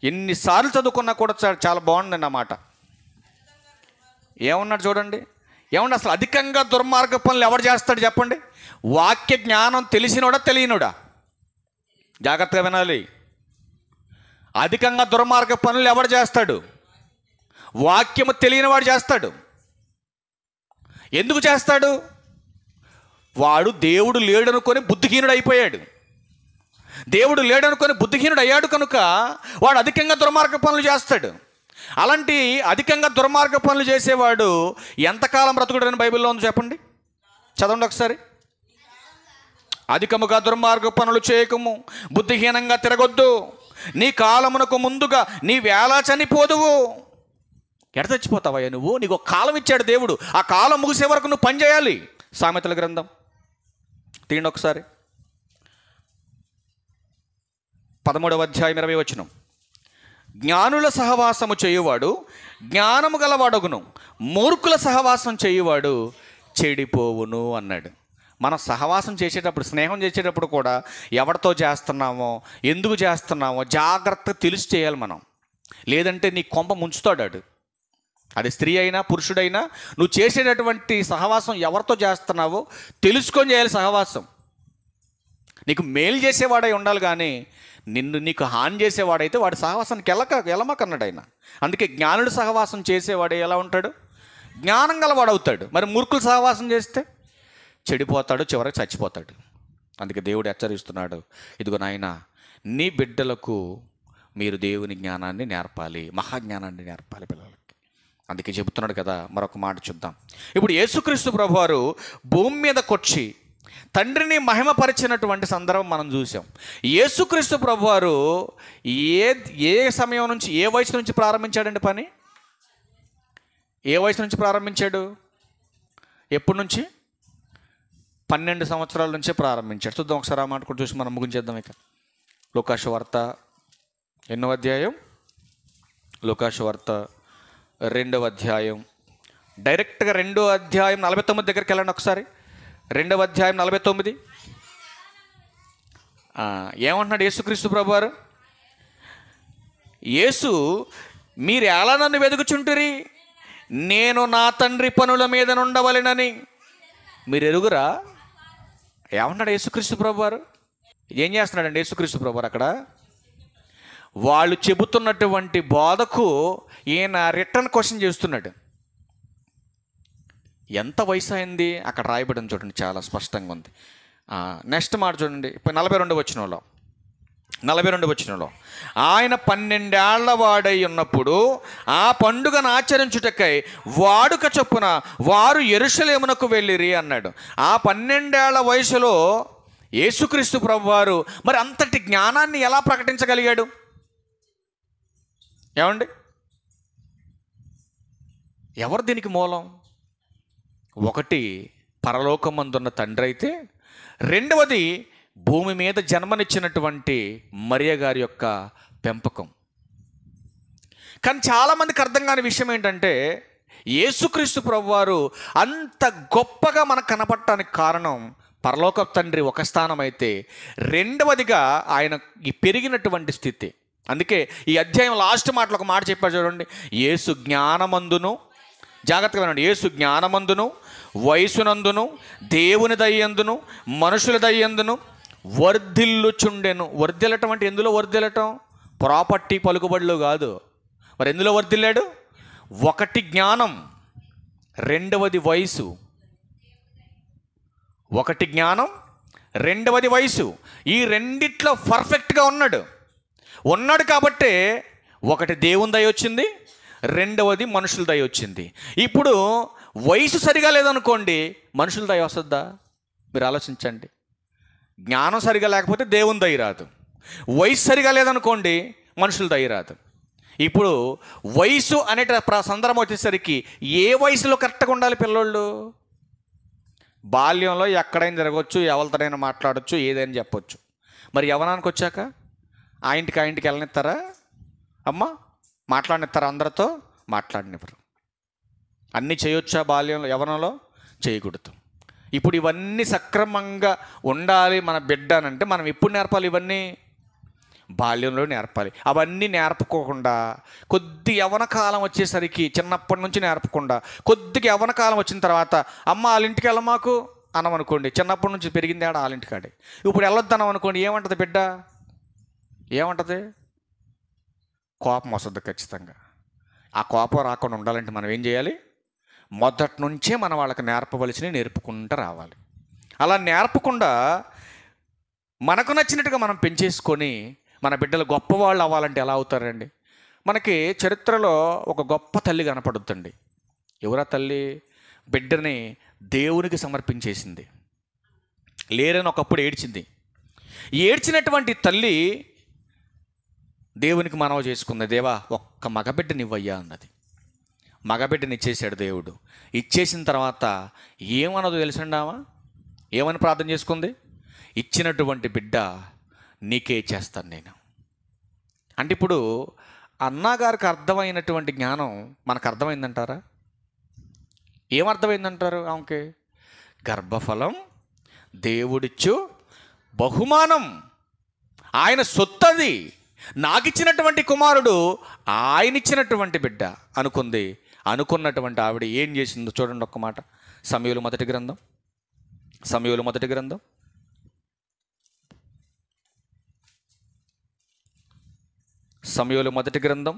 ఎన్నిసార్లు చదువుకున్నా కూడా చాలా బాగుందండి ఆ మాట. ఏమన్నాడు చూడండి, ఏమన్నా అసలు అధికంగా దుర్మార్గ పనులు ఎవరు చేస్తాడు చెప్పండి? వాక్య జ్ఞానం తెలిసినోడా తెలియనోడా? జాగ్రత్తగా వినాలి. అధికంగా దుర్మార్గ పనులు ఎవడు చేస్తాడు? వాక్యము తెలియనివాడు చేస్తాడు. ఎందుకు చేస్తాడు? వాడు దేవుడు లేడనుకొని బుద్ధిహీనుడు అయిపోయాడు. దేవుడు లేడనుకొని బుద్ధిహీనుడు అయ్యాడు కనుక వాడు అధికంగా దుర్మార్గ పనులు చేస్తాడు. అలాంటి అధికంగా దుర్మార్గ పనులు చేసేవాడు ఎంతకాలం బ్రతుకుడని బైబిల్లో ఉంది చెప్పండి, చదవండి ఒకసారి. అధికముగా దుర్మార్గ పనులు చేయకము, బుద్ధిహీనంగా తిరగొద్దు, నీ కాలమునకు ముందుగా నీ వేళ చనిపోదువు. ఎడ చచ్చిపోతావయ్యా నువ్వు? నీకు ఒక కాలం ఇచ్చాడు దేవుడు, ఆ కాలం ముగిసే వరకు నువ్వు పని చేయాలి. సామెతల గ్రంథం తీయండి ఒకసారి, 13వ అధ్యాయం 20వ వచనం. జ్ఞానుల సహవాసము చేయువాడు జ్ఞానము గలవాడగును, మూర్ఖుల సహవాసం చేయువాడు చెడిపోవును అన్నాడు. మనం సహవాసం చేసేటప్పుడు, స్నేహం చేసేటప్పుడు కూడా ఎవరితో చేస్తున్నామో, ఎందుకు చేస్తున్నామో జాగ్రత్తగా తెలిసి చేయాలి మనం. లేదంటే నీ కొంప ముంచుతాడు. అది స్త్రీ అయినా పురుషుడైనా నువ్వు చేసేటటువంటి సహవాసం ఎవరితో చేస్తున్నావో తెలుసుకొని చేయాలి సహవాసం. నీకు మేలు చేసేవాడై ఉండాలి, కానీ నీకు హాని చేసేవాడైతే వాడి సహవాసానికి వెళ్ళమకన్నాడు ఆయన. అందుకే జ్ఞానుడు సహవాసం చేసేవాడు ఎలా ఉంటాడు? జ్ఞానం గలవాడవుతాడు. మరి మూర్ఖులు సహవాసం చేస్తే చెడిపోతాడు, చివరికి చచ్చిపోతాడు. అందుకే దేవుడు హెచ్చరిస్తున్నాడు, ఇదిగో నాయన, నీ బిడ్డలకు మీరు దేవుని జ్ఞానాన్ని నేర్పాలి, మహాజ్ఞానాన్ని నేర్పాలి పిల్లలకి. అందుకే చెబుతున్నాడు కదా. మరొక మాట చూద్దాం. ఇప్పుడు యేసుక్రీస్తు ప్రభువారు భూమి మీదకొచ్చి తండ్రిని మహిమపరిచినటువంటి సందర్భం మనం చూసాం. యేసుక్రీస్తు ప్రభువారు ఏ సమయం నుంచి, ఏ వయసు నుంచి ప్రారంభించాడండి పని? ఏ వయసు నుంచి ప్రారంభించాడు? ఎప్పటి నుంచి? 12 సంవత్సరాల నుంచే ప్రారంభించాడు. చూద్దాం ఒకసారి ఆ మాట కూడా చూసి మనం ముగించేద్దాం. ఇక లూకాసు వార్త ఎన్నో అధ్యాయం? లూకాసు వార్త 2వ అధ్యాయం. డైరెక్ట్గా 2వ అధ్యాయం 49 దగ్గరికి వెళ్ళండి ఒకసారి. 2వ అధ్యాయం 49. ఏమంటున్నాడు యేసుక్రీస్తు ప్రభువారు? యేసు, మీరు ఎలా నన్ను వెదుకుచుంటిరి? నేను నా తండ్రి పనుల మీద నుండవలెనని మీరు ఎరుగురా? ఏమంటున్నాడు యేసుక్రీస్తు ప్రభువారు? ఏం చేస్తున్నాడండి యేసుక్రీస్తు ప్రభువారు అక్కడ? వాళ్ళు చెబుతున్నటువంటి బోధకు ఈయన రిటర్న్ క్వశ్చన్ చేస్తున్నాడు. ఎంత వయసు అయింది అక్కడ రాయబడింది చూడండి, చాలా స్పష్టంగా ఉంది. నెక్స్ట్ మాట చూడండి, 42వ వచనంలో ఆయన 12 ఏళ్ల వాడై ఉన్నప్పుడు ఆ పండుగను ఆచరించుటకై వాడుక చొప్పున వారు యెరూషలేమునకు వెళ్ళిరి అన్నాడు. ఆ 12 ఏళ్ల వయసులో యేసుక్రీస్తు ప్రభువారు మరి అంతటి జ్ఞానాన్ని ఎలా ప్రకటించగలిగాడు? ఏమండి, ఎవరు దీనికి మూలం? ఒకటి పరలోకమందున్న తండ్రి అయితే, రెండవది భూమి మీద జన్మనిచ్చినటువంటి మరియ గారి యొక్క పెంపకం. కానీ చాలామందికి అర్థం కాని విషయం ఏంటంటే, యేసుక్రీస్తు ప్రభువారు అంత గొప్పగా మనకు కనపడటానికి కారణం పరలోక తండ్రి ఒక స్థానం అయితే, రెండవదిగా ఆయన ఈ పెరిగినటువంటి స్థితి. అందుకే ఈ అధ్యాయం లాస్ట్ మాటలో ఒక మాట చెప్పారు చూడండి, యేసు జ్ఞానమందును, జాగ్రత్తగా వినండి, యేసు జ్ఞానమందును, వయసునందును, దేవుని దయ్యందును, మనుషుల దయ్యందును వర్ధిల్లుచుండెను. వర్ధిల్లటం అంటే ఎందులో వర్ధిల్లటం? ప్రాపర్టీ పలుకుబడిలో కాదు. మరి ఎందులో వర్ధిల్లాడు? ఒకటి జ్ఞానం, రెండవది వయసు. ఒకటి జ్ఞానం, రెండవది వయసు. ఈ రెండిట్లో పర్ఫెక్ట్గా ఉన్నాడు కాబట్టే ఒకటి దేవుని దయ వచ్చింది, రెండవది మనుషుల దయ వచ్చింది. ఇప్పుడు వయసు సరిగా లేదనుకోండి, మనుషుల దయ వస్తుందా? మీరు ఆలోచించండి. జ్ఞానం సరిగా లేకపోతే దేవుని దయ రాదు. వయసు సరిగా లేదనుకోండి, మనుషుల దయ రాదు. ఇప్పుడు వయసు అనే సందర్భం వచ్చేసరికి ఏ వయసులో కరెక్ట్గా ఉండాలి పిల్లోళ్ళు? బాల్యంలో ఎక్కడైనా తిరగవచ్చు, ఎవరితోనైనా మాట్లాడచ్చు, ఏదైనా చెప్పొచ్చు. మరి యవ్వనానికి వచ్చాక ఆ ఇంటికి వెళ్ళనిస్తారా? అమ్మ మాట్లాడినిస్తారా? అందరితో మాట్లాడినివ్వరు. అన్నీ చేయొచ్చా బాల్యంలో? యవ్వనంలో చేయకూడదు. ఇప్పుడు ఇవన్నీ సక్రమంగా ఉండాలి మన బిడ్డ అంటే మనం ఎప్పుడు నేర్పాలి? ఇవన్నీ బాల్యంలో నేర్పాలి. అవన్నీ నేర్పుకోకుండా కొద్ది యవ్వన కాలం వచ్చేసరికి, చిన్నప్పటి నుంచి నేర్పకుండా కొద్దిగా యవ్వన కాలం వచ్చిన తర్వాత అమ్మ వాళ్ళ ఇంటికి వెళ్ళమాకు అన్నమనుకోండి, చిన్నప్పటి నుంచి పెరిగింది ఆడ వాళ్ళ ఇంటికాడే. ఇప్పుడు వెళ్ళొద్దన్నాం అనుకోండి, ఏమంటుంది బిడ్డ? ఏమంటుంది? కోపం వస్తుంది ఖచ్చితంగా. ఆ కోపం రాకుండా ఉండాలంటే మనం ఏం చేయాలి? మొదటి నుంచే మనం వాళ్ళకి నేర్పవలసినవి నేర్పుకుంటూ రావాలి. అలా నేర్పకుండా మనకు నచ్చినట్టుగా మనం పెంచేసుకొని మన బిడ్డలు గొప్పవాళ్ళు అవ్వాలంటే ఎలా అవుతారండి? మనకి చరిత్రలో ఒక గొప్ప తల్లి కనపడుతుంది. ఎవరా తల్లి? బిడ్డని దేవునికి సమర్పించేసింది. లేరని ఒకప్పుడు ఏడ్చింది. ఏడ్చినటువంటి తల్లి దేవునికి మనవి చేసుకుంది, దేవా ఒక్క మగబిడ్డనివ్వయ్యా అన్నది. మగబిడ్డనిచ్చేసాడు దేవుడు. ఇచ్చేసిన తర్వాత ఏమన్నదో తెలుసండామా? ఏమని ప్రార్థన చేసుకుంది? ఇచ్చినటువంటి బిడ్డ నీకే చేస్తాను నేను. అంటే ఇప్పుడు అన్నగారికి అర్థమైనటువంటి జ్ఞానం మనకు అర్థమైందంటారా? ఏమర్థమైందంటారు ఆమెకి? గర్భఫలం, దేవుడిచ్చు బహుమానం, ఆయన సొత్తది, నాకిచ్చినటువంటి కుమారుడు ఆయన ఇచ్చినటువంటి బిడ్డ అనుకుంది. అనుకున్నటువంటి ఆవిడ ఏం చేసిందో చూడండి ఒక్క మాట. సమూయేలు మొదటి గ్రంథం సమూయేలు మొదటి గ్రంథం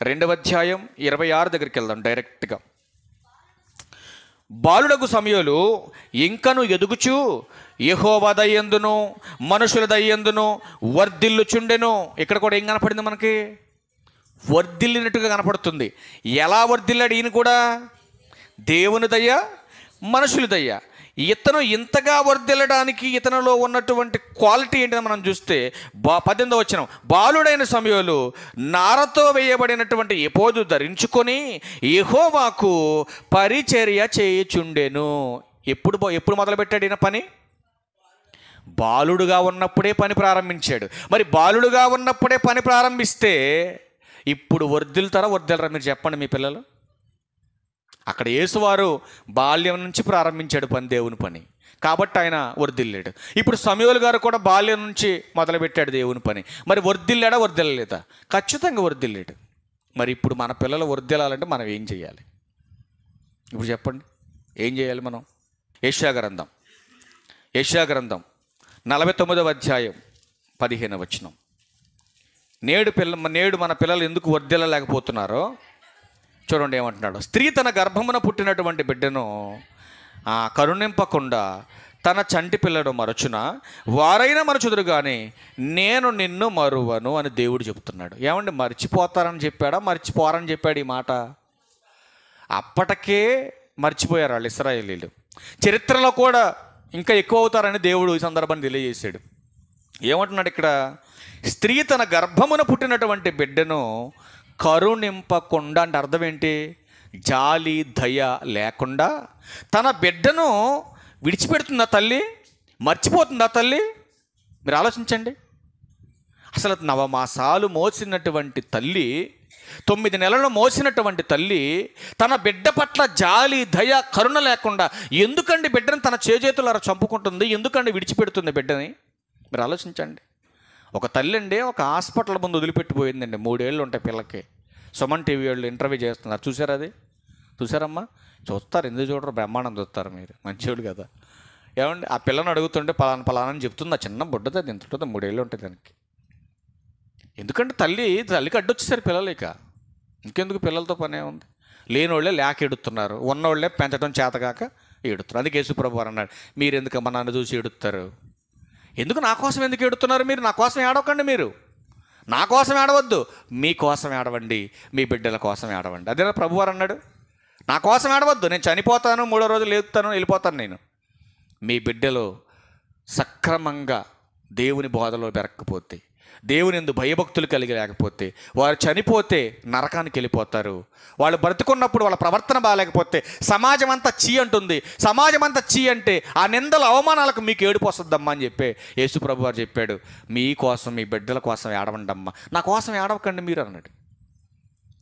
2వ అధ్యాయం 26 దగ్గరికి వెళ్దాం డైరెక్ట్గా. బాలుడగు సమూయేలు ఇంకను ఎదుగుచు యెహోవా దయందును మనుషుల దయందును వర్ధిల్లుచుండెను. ఇక్కడ కూడా ఏం కనపడింది మనకి? వర్ధిల్లినట్టుగా కనపడుతుంది. ఎలా వర్ధిల్లాడు ఈయన కూడా? దేవుని దయ, మనుషుల దయ. ఇతను ఇంతగా వర్ధిల్లడానికి ఇతనిలో ఉన్నటువంటి క్వాలిటీ ఏంటని మనం చూస్తే 18వ వచనం, బాలుడైన సమూయేలు నారతో వేయబడినటువంటి ఎపోదు ధరించుకొని యెహోవాకు పరిచర్య చేయుచుండెను. ఎప్పుడు మొదలుపెట్టాడు ఈయన పని? బాలుడుగా ఉన్నప్పుడే పని ప్రారంభించాడు. మరి బాలుడుగా ఉన్నప్పుడే పని ప్రారంభిస్తే ఇప్పుడు వర్ధిల్లుతారా వర్ధిల్లరా? మీరు చెప్పండి మీ పిల్లలు. అక్కడ యేసువారు బాల్యం నుంచి ప్రారంభించాడు పని, దేవుని పని, కాబట్టి ఆయన వర్ధిల్లాడు. ఇప్పుడు సమూయేలు గారు కూడా బాల్యం నుంచి మొదలుపెట్టాడు దేవుని పని. మరి వర్ధిల్లాడా వర్ధిల్లలేదా? ఖచ్చితంగా వర్ధిల్లాడు. మరి ఇప్పుడు మన పిల్లలు వర్ధిల్లాలంటే మనం ఏం చేయాలి? ఇప్పుడు చెప్పండి, ఏం చేయాలి మనం? యెషయా గ్రంథం 49వ అధ్యాయం 15వ వచనం. నేడు మన పిల్లలు ఎందుకు వర్ధిల్లలేకపోతున్నారో చూడండి ఏమంటున్నాడు. స్త్రీ తన గర్భమున పుట్టినటువంటి బిడ్డను కరుణింపకుండా తన చంటి పిల్లడు మరచున వారైనా మరచుదురు కానీ నేను నిన్ను మరువను అని దేవుడు చెప్తున్నాడు. ఏమండి, మర్చిపోతారని చెప్పాడా మర్చిపోరని చెప్పాడు ఈ మాట? అప్పటికే మర్చిపోయారు వాళ్ళు ఇశ్రాయేలీయులు. చరిత్రలో కూడా ఇంకా ఎక్కువ అవుతారని దేవుడు ఈ సందర్భాన్ని తెలియజేశాడు. ఏమంటున్నాడు ఇక్కడ? స్త్రీ తన గర్భమున పుట్టినటువంటి బిడ్డను కరుణింపకుండా అంటే అర్థం ఏంటి? జాలి దయ లేకుండా తన బిడ్డను విడిచిపెడుతుందా తల్లి? మర్చిపోతుందా తల్లి? మీరు ఆలోచించండి. అసలు 9 మాసాలు మోసినటువంటి తల్లి, 9 నెలలు మోసినటువంటి తల్లి తన బిడ్డ పట్ల జాలి దయ కరుణ లేకుండా ఎందుకండి బిడ్డను తన చేతులారా చంపుకుంటుంది? ఎందుకండి విడిచిపెడుతుంది బిడ్డని? మీరు ఆలోచించండి. ఒక తల్లి అండి ఒక హాస్పిటల్ ముందు వదిలిపెట్టిపోయిందండి. 3 ఏళ్ళు ఉంటాయి పిల్లకి. సుమన్ టీవీ వాళ్ళు ఇంటర్వ్యూ చేస్తున్నారు, చూసారా? అది చూసారమ్మా? చూస్తారు, ఎందుకు చూడరు? బ్రహ్మాండం చూస్తారు మీరు, మంచివాడు కదా. ఏమండి, ఆ పిల్లని అడుగుతుంటే పలానా అని చెప్తుంది. ఆ చిన్న బుడ్డది, అది ఎంత 3 ఏళ్ళు ఉంటుంది దానికి. ఎందుకంటే తల్లికి అడ్డొచ్చేసారు పిల్లలు. ఇక ఇంకెందుకు పిల్లలతో పనే ఉంది? లేనోళ్ళే లేక ఎడుతున్నారు, ఉన్నోళ్ళే పెంచడం చేతగాక ఏడుతున్నారు. అందుకే యేసుప్రభు వారు అన్నాడు, మీరు ఎందుకమ్మా నన్ను చూసి ఏడుస్తారు? ఎందుకు నా కోసం ఎందుకు ఏడుతున్నారు మీరు? నా కోసం ఏడవకండి. మీరు నా కోసం ఏడవద్దు, మీ కోసం ఏడవండి, మీ బిడ్డల కోసం ఏడవండి. అదే ప్రభువారు అన్నాడు, నా కోసం ఏడవద్దు, నేను చనిపోతాను, 3వ రోజు లేపుతాను, వెళ్ళిపోతాను. నేను మీ బిడ్డలు సక్రమంగా దేవుని బోధలో పెరగకపోతే, దేవుని యందు భయభక్తులు కలిగి లేకపోతే, వారు చనిపోతే నరకానికి వెళ్ళిపోతారు. వాళ్ళు బ్రతుకున్నప్పుడు వాళ్ళ ప్రవర్తన బాగాలేకపోతే సమాజం అంతా చీ అంటుంది. సమాజం అంతా చీ అంటే ఆ నిందల అవమానాలకు మీకు ఏడుపు వస్తుందమ్మా అని చెప్పి యేసుప్రభు వారు చెప్పాడు. మీకోసం, మీ బిడ్డల కోసం ఏడవండి అమ్మా, నా కోసం ఏడవకండి మీరు అన్నాడు.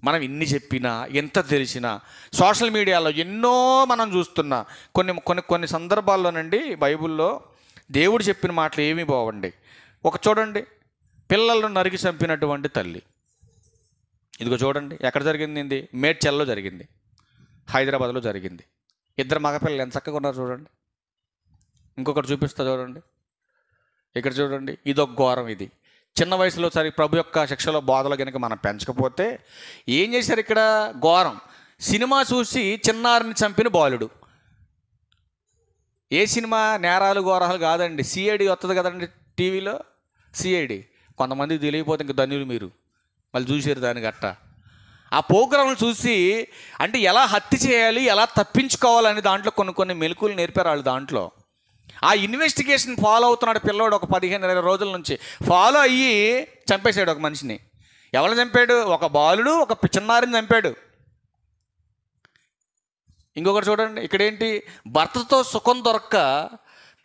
మనం ఇన్ని చెప్పినా, ఎంత తెలిసినా, సోషల్ మీడియాలో ఎన్నో మనం చూస్తున్నా కొన్ని సందర్భాల్లోనండి బైబిల్లో దేవుడు చెప్పిన మాటలు ఏమీ బాగుండి. ఒక చూడండి, పిల్లలను నరికి చంపినటువంటి తల్లి. ఇదిగో చూడండి ఎక్కడ జరిగింది? ఇది మేడ్చల్లో జరిగింది, హైదరాబాద్లో జరిగింది. 2 మగపిల్లలు ఎంత చక్కగా ఉన్నారు చూడండి. ఇంకొకటి చూపిస్తా చూడండి, ఇక్కడ చూడండి. ఇదొక ఘోరం. ఇది చిన్న వయసులో సరే ప్రభు యొక్క శిక్షలో బోధలో కనుక మనం పెంచకపోతే ఏం చేశారు ఇక్కడ? ఘోరం. సినిమా చూసి చిన్నారిని చంపిన బాలుడు. ఏ సినిమా? నేరాలు ఘోరాలు కాదండి, సిఐడి వస్తుంది కదండి టీవీలో, సిఐడి. కొంతమందికి తెలియకపోతే ఇంక ధన్యులు మీరు, వాళ్ళు చూసారు దాన్ని గట్ట. ఆ ప్రోగ్రాంలు చూసి అంటే ఎలా హత్య చేయాలి, ఎలా తప్పించుకోవాలని దాంట్లో కొన్ని మెలకువలు నేర్పారు వాళ్ళు. దాంట్లో ఆ ఇన్వెస్టిగేషన్ ఫాలో అవుతున్నాడు పిల్లోడు. ఒక 15-20 రోజుల నుంచి ఫాలో అయ్యి చంపేశాడు ఒక మనిషిని. ఎవరిని చంపాడు? ఒక బాలుడు, ఒక చిన్నారిని చంపాడు. ఇంకొకటి చూడండి, ఇక్కడేంటి? భర్తతో సుఖం దొరక్క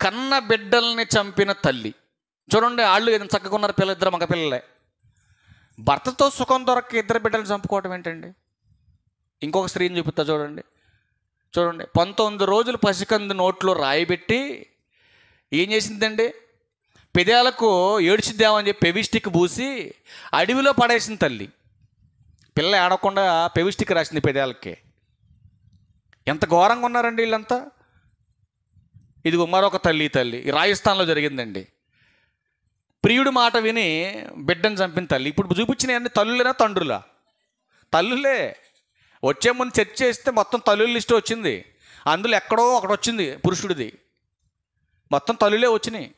కన్న బిడ్డల్ని చంపిన తల్లి. చూడండి, వాళ్ళు ఏదైనా చక్కగా ఉన్నారు పిల్లలు, 2 మగ పిల్లలే. భర్తతో సుఖం దొరక్క 2 బిడ్డలు చంపుకోవటం ఏంటండి? ఇంకొక స్త్రీని చూపిస్తా చూడండి. 19 రోజులు పసికందు నోట్లో రాయిబెట్టి ఏం చేసిందండి? పెదాలకు ఏడ్చిద్దామని చెప్పి పెవిస్టిక్ పూసి అడవిలో పడేసిన తల్లి. పిల్ల ఆడకుండా పెవిస్టిక్ రాసింది పెదాలకి. ఎంత ఘోరంగా ఉన్నారండి వీళ్ళంతా. ఇదిగో మరొక తల్లి రాజస్థాన్లో జరిగిందండి. ప్రియుడు మాట విని బిడ్డను చంపిన తల్లి. ఇప్పుడు చూపించిన అన్ని తల్లులేనా తండ్రులా? తల్లులే. వచ్చే ముందు చర్చ చేస్తే మొత్తం తల్లుల లిస్టు వచ్చింది. అందులో ఎక్కడో ఒకటి వచ్చింది పురుషుడిది. మొత్తం తల్లులే వచ్చినాయి.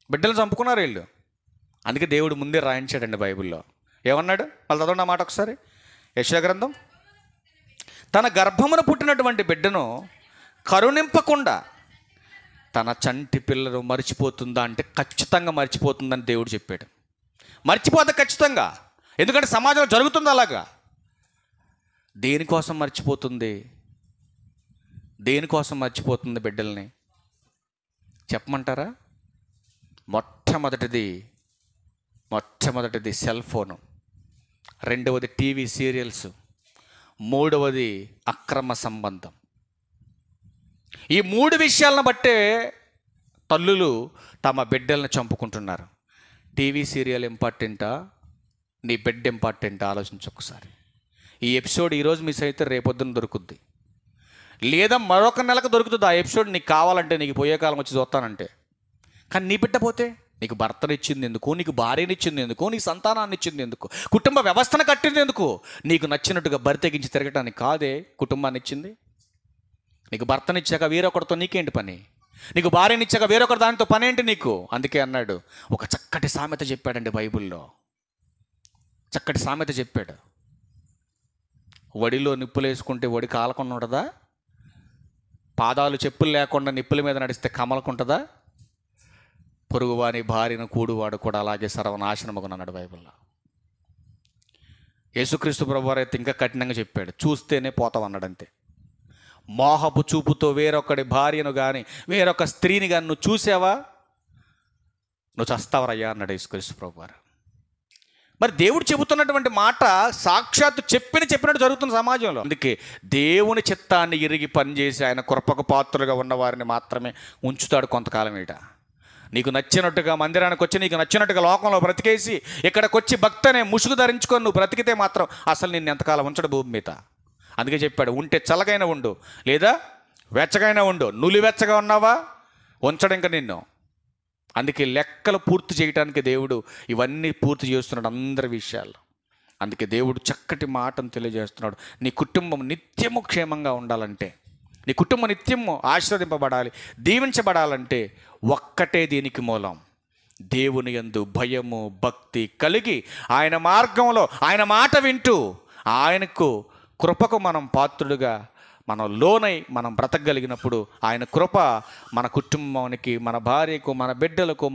బిడ్డలు చంపుకున్నారు వీళ్ళు. అందుకే దేవుడు ముందే రాయించాడండి బైబిల్లో. ఏమన్నాడు? వాళ్ళు చదవండి ఆ మాట ఒకసారి. యెషయా గ్రంథం, తన గర్భమున పుట్టినటువంటి బిడ్డను కరుణింపకుండా తన చంటి పిల్లలు మర్చిపోతుందా అంటే ఖచ్చితంగా మర్చిపోతుందని దేవుడు చెప్పాడు. మర్చిపోతే ఖచ్చితంగా. ఎందుకంటే సమాజంలో జరుగుతుంది అలాగా. దేనికోసం మర్చిపోతుంది? దేనికోసం మర్చిపోతుంది బిడ్డల్ని చెప్పమంటారా? మొట్టమొదటిది సెల్ ఫోను, రెండవది టీవీ సీరియల్స్, మూడవది అక్రమ సంబంధం. ఈ 3 విషయాలను బట్టే తల్లులు తమ బిడ్డలను చంపుకుంటున్నారు. టీవీ సీరియల్ ఇంపార్టెంటా, నీ బిడ్డ ఇంపార్టెంటా? ఆలోచించు ఒకసారి. ఈ ఎపిసోడ్ ఈరోజు మిస్ అయితే రేపొద్దున దొరుకుద్ది, లేదా మరొక నెలకు దొరుకుతుంది ఆ ఎపిసోడ్. నీకు కావాలంటే, నీకు పోయే కాలం వచ్చి చూస్తానంటే. కానీ నీ బిడ్డ పోతే నీకు భర్తనిచ్చింది ఎందుకు? నీకు భార్యనిచ్చింది ఎందుకు? నీకు సంతానాన్ని ఇచ్చింది ఎందుకు? కుటుంబ వ్యవస్థను కట్టింది ఎందుకు? నీకు నచ్చినట్టుగా బరితెగించి తిరగటానికి కాదే కుటుంబాన్ని ఇచ్చింది. నీకు భర్తనిచ్చాక వేరొకరితో నీకేంటి పని? నీకు భార్యనిచ్చాక వేరొకరి దానితో పని ఏంటి నీకు? అందుకే అన్నాడు, ఒక చక్కటి సామెత చెప్పాడండి బైబిల్లో. చక్కటి సామెత చెప్పాడు. వడిలో నిప్పులు వేసుకుంటే వడి కాలకుండా ఉంటుందా? పాదాలు చెప్పులు లేకుండా నిప్పుల మీద నడిస్తే కమలకుంటుందా? పొరుగువాని భార్యను కూడువాడు కూడా అలాగే సర్వనాశనమగునన్నాడు బైబిల్లో. యేసుక్రీస్తు ప్రభువారు అయితే ఇంకా కఠినంగా చెప్పాడు, చూస్తేనే పోతావు అన్నాడు. అంతే. మోహపు చూపుతో వేరొకడి భార్యను కానీ వేరొక స్త్రీని కానీ నువ్వు చూసావా, నువ్వు చస్తావరయ్యా అన్నాడు యేసుక్రీస్తు ప్రభువారు. మరి దేవుడు చెబుతున్నటువంటి మాట సాక్షాత్తు చెప్పినట్టు జరుగుతుంది సమాజంలో. అందుకే దేవుని చిత్తాన్ని ఎరిగి పనిచేసి ఆయన కృపకు పాత్రలుగా ఉన్న వారిని మాత్రమే ఉంచుతాడు కొంతకాలం. నీకు నచ్చినట్టుగా మందిరానికి వచ్చి నీకు నచ్చినట్టుగా లోకంలో బ్రతికేసి ఇక్కడికి వచ్చి భక్తి అనే ముసుగు ధరించుకొని నువ్వు బ్రతికితే మాత్రం అసలు నిన్ను ఎంతకాలం ఉంచడు భూమి మీద. అందుకే చెప్పాడు, ఉంటే చల్లగైనా ఉండు లేదా వెచ్చగైనా ఉండు. నులివెచ్చగా ఉన్నావా ఉంచడం ఇంకా నిన్ను. అందుకే లెక్కలు పూర్తి చేయడానికి దేవుడు ఇవన్నీ పూర్తి చేస్తున్నాడు అందరి విషయాల్లో. అందుకే దేవుడు చక్కటి మాటను తెలియజేస్తున్నాడు. నీ కుటుంబం నిత్యము క్షేమంగా ఉండాలంటే, నీ కుటుంబం నిత్యము ఆశీర్వదింపబడాలి, దీవించబడాలంటే ఒక్కటే దీనికి మూలం. దేవుని యందు భయము భక్తి కలిగి ఆయన మార్గంలో ఆయన మాట వింటూ ఆయనకు కృపకు మనం పాత్రుడుగా మనం లోనై మనం బ్రతకగలిగినప్పుడు ఆయన కృప మన కుటుంబానికి, మన భార్యకు, మన బిడ్డలకు,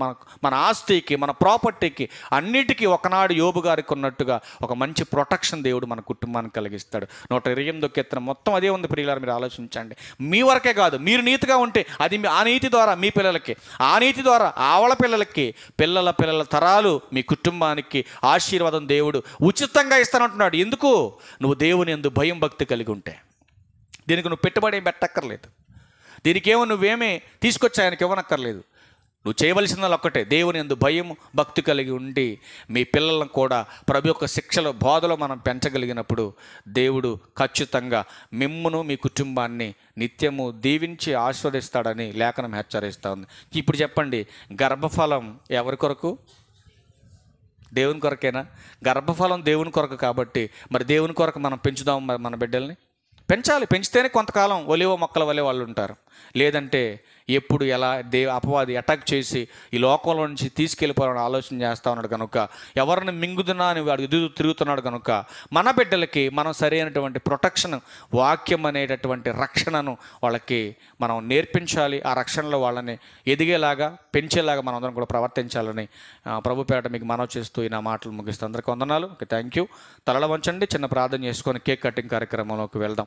మన ఆస్తికి, మన ప్రాపర్టీకి అన్నిటికీ ఒకనాడు యోబు గారికి ఉన్నట్టుగా ఒక మంచి ప్రొటెక్షన్ దేవుడు మన కుటుంబానికి కలిగిస్తాడు. 128 కీర్తన మొత్తం అదే ఉంది ప్రియులారా. మీరు ఆలోచించండి. మీ వరకే కాదు, మీరు నీతిగా ఉంటే అది ఆ నీతి ద్వారా మీ పిల్లలకి, ఆ నీతి ద్వారా ఆవల పిల్లలకి, పిల్లల తరాలు మీ కుటుంబానికి ఆశీర్వాదం దేవుడు ఉచితంగా ఇస్తానంటున్నాడు. ఎందుకు? నువ్వు దేవుని యందు భయం భక్తి కలిగి ఉంటే. దీనికి నువ్వు పెట్టుబడి ఏం పెట్టక్కర్లేదు. దీనికేమో నువ్వేమీ తీసుకొచ్చి ఆయనకి ఇవ్వనక్కర్లేదు. నువ్వు చేయవలసింది ఒక్కటే, దేవుని యందు భయం భక్తి కలిగి ఉండి మీ పిల్లలను కూడా ప్రభు యొక్క శిక్షలో బోధలో మనం పెంచగలిగినప్పుడు దేవుడు ఖచ్చితంగా మిమ్మును మీ కుటుంబాన్ని నిత్యము దీవించి ఆస్వాదిస్తాడని లేఖనం హెచ్చరిస్తూ ఉంది. ఇప్పుడు చెప్పండి, గర్భఫలం ఎవరి కొరకు? దేవుని కొరకేనా? గర్భఫలం దేవుని కొరకు కాబట్టి మరి దేవుని కొరకు మనం పెంచుదాం. మరి మన బిడ్డల్ని పెంచాలి. పెంచితేనే కొంతకాలం ఒలివ మొక్కల వలె వాళ్ళు ఉంటారు. లేదంటే ఎప్పుడు ఎలా అపవాది అటాక్ చేసి ఈ లోకంలో నుంచి తీసుకెళ్ళిపోవాలని ఆలోచన చేస్తూ ఉన్నాడు కనుక, ఎవరిని మింగుతున్నా అని వాడు ఎదురు తిరుగుతున్నాడు కనుక మన బిడ్డలకి మనం సరైనటువంటి ప్రొటెక్షన్, వాక్యం అనేటటువంటి రక్షణను వాళ్ళకి మనం నేర్పించాలి. ఆ రక్షణలో వాళ్ళని ఎదిగేలాగా పెంచేలాగా మనం అందరం కూడా ప్రవర్తించాలని ప్రభుపేట మీకు మనవి చేస్తూ ఈ నా మాటలు ముగిస్తూ అందరికీ వందనాలు. Thank you. తలల వంచండి, చిన్న ప్రార్థన చేసుకొని కేక్ కటింగ్ కార్యక్రమంలోకి వెళ్దాం.